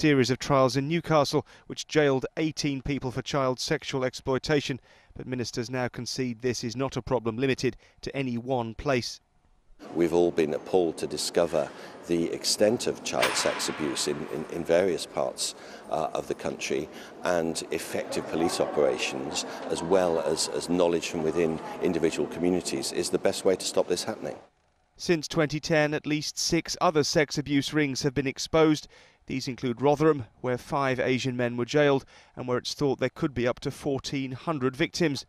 series of trials in Newcastle which jailed 18 people for child sexual exploitation, but ministers now concede this is not a problem limited to any one place. We've all been appalled to discover the extent of child sex abuse in various parts of the country, and effective police operations as well as knowledge from within individual communities is the best way to stop this happening. Since 2010, at least 6 other sex abuse rings have been exposed. These include Rotherham, where 5 Asian men were jailed and where it's thought there could be up to 1,400 victims.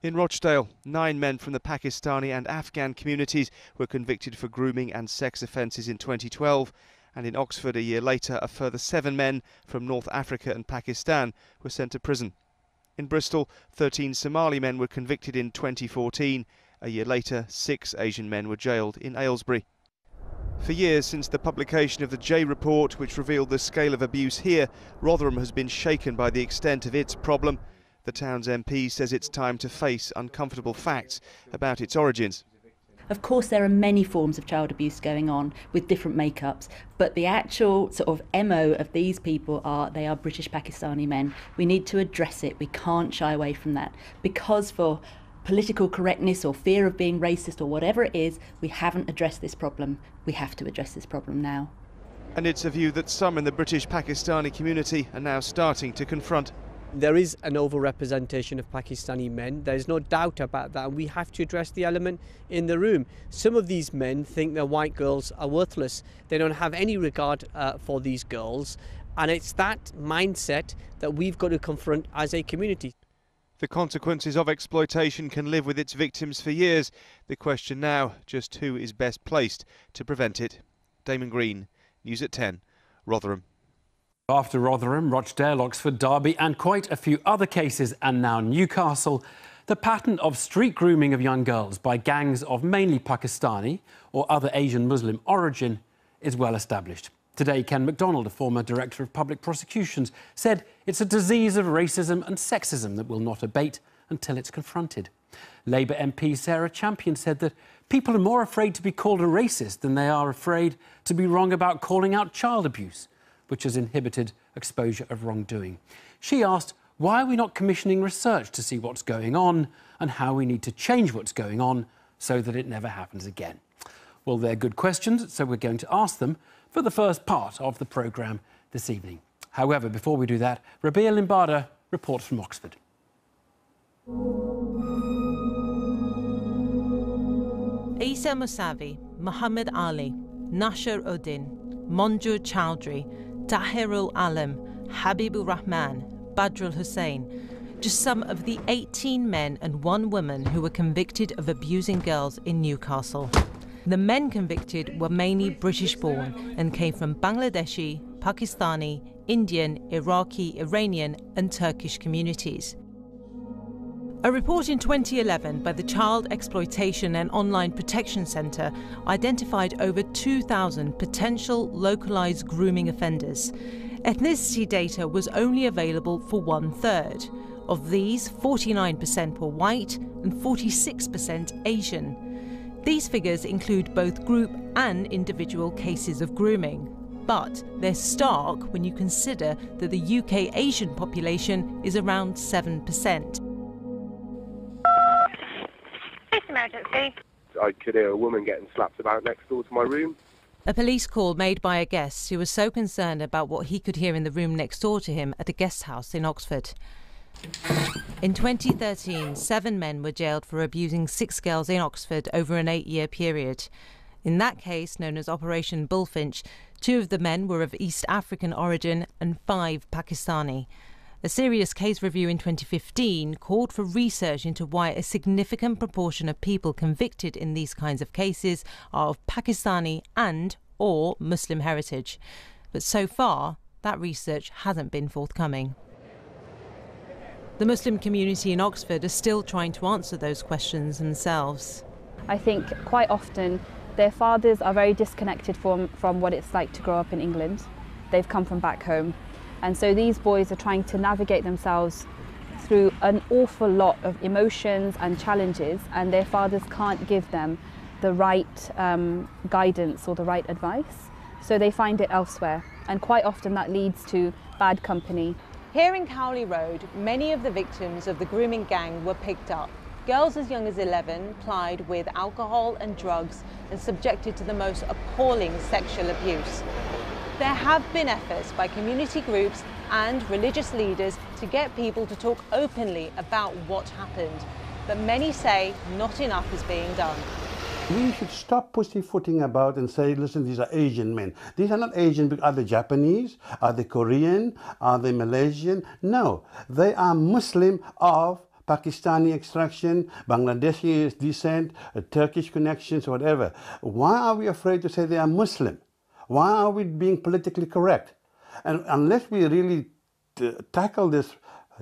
In Rochdale, 9 men from the Pakistani and Afghan communities were convicted for grooming and sex offences in 2012, and in Oxford a year later a further 7 men from North Africa and Pakistan were sent to prison. In Bristol, 13 Somali men were convicted in 2014. A year later, 6 Asian men were jailed in Aylesbury. For years since the publication of the J Report, which revealed the scale of abuse here, Rotherham has been shaken by the extent of its problem. The town's MP says it's time to face uncomfortable facts about its origins. Of course, there are many forms of child abuse going on with different makeups, but the actual sort of MO of these people they are British Pakistani men. We need to address it. We can't shy away from that, because for political correctness or fear of being racist or whatever it is, we haven't addressed this problem. We have to address this problem now. And it's a view that some in the British Pakistani community are now starting to confront. There is an overrepresentation of Pakistani men. There's no doubt about that, and we have to address the element in the room. Some of these men think that white girls are worthless. They don't have any regard for these girls, and it's that mindset that we've got to confront as a community. The consequences of exploitation can live with its victims for years. The question now, just who is best placed to prevent it? Damon Green, News at 10, Rotherham. After Rotherham, Rochdale, Oxford, Derby and quite a few other cases, and now Newcastle, the pattern of street grooming of young girls by gangs of mainly Pakistani or other Asian Muslim origin is well established. Today, Ken MacDonald, a former Director of Public Prosecutions, said it's a disease of racism and sexism that will not abate until it's confronted. Labour MP Sarah Champion said that people are more afraid to be called a racist than they are afraid to be wrong about calling out child abuse, which has inhibited exposure of wrongdoing. She asked why are we not commissioning research to see what's going on and how we need to change what's going on so that it never happens again. Well, they're good questions, so we're going to ask them for the first part of the programme this evening. However, before we do that, Rabia Limbada reports from Oxford. Isa Musavi, Muhammad Ali, Nasher Uddin, Monjur Chowdhury, Tahirul Alam, Habibur Rahman, Badrul Hussain, just some of the 18 men and 1 woman who were convicted of abusing girls in Newcastle. The men convicted were mainly British-born and came from Bangladeshi, Pakistani, Indian, Iraqi, Iranian and Turkish communities. A report in 2011 by the Child Exploitation and Online Protection Centre identified over 2,000 potential localised grooming offenders. Ethnicity data was only available for 1/3. Of these, 49% were white and 46% Asian. These figures include both group and individual cases of grooming. But they're stark when you consider that the UK Asian population is around 7%. Emergency. I could hear a woman getting slapped about next door to my room. A police call made by a guest who was so concerned about what he could hear in the room next door to him at a guest house in Oxford. In 2013, 7 men were jailed for abusing 6 girls in Oxford over an 8-year period. In that case, known as Operation Bullfinch, 2 of the men were of East African origin and 5 Pakistani. A serious case review in 2015 called for research into why a significant proportion of people convicted in these kinds of cases are of Pakistani and/or Muslim heritage. But so far, that research hasn't been forthcoming. The Muslim community in Oxford are still trying to answer those questions themselves. I think quite often their fathers are very disconnected from what it's like to grow up in England. They've come from back home. And so these boys are trying to navigate themselves through an awful lot of emotions and challenges, and their fathers can't give them the right guidance or the right advice. so they find it elsewhere, and quite often that leads to bad company. Here in Cowley Road, many of the victims of the grooming gang were picked up. Girls as young as 11 plied with alcohol and drugs and subjected to the most appalling sexual abuse. There have been efforts by community groups and religious leaders to get people to talk openly about what happened, but many say not enough is being done. We should stop pussyfooting about and say, listen, these are Asian men. These are not Asian, but are they Japanese? Are they Korean? Are they Malaysian? No, they are Muslim of Pakistani extraction, Bangladeshi descent, Turkish connections, whatever. Why are we afraid to say they are Muslim? Why are we being politically correct? And unless we really tackle this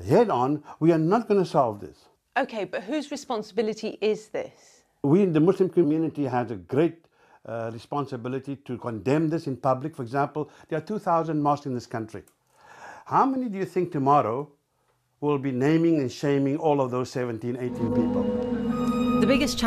head on, we are not going to solve this. Okay, but whose responsibility is this? We in the Muslim community have a great responsibility to condemn this in public. For example, there are 2,000 mosques in this country. How many do you think tomorrow will be naming and shaming all of those 17, 18 people? The biggest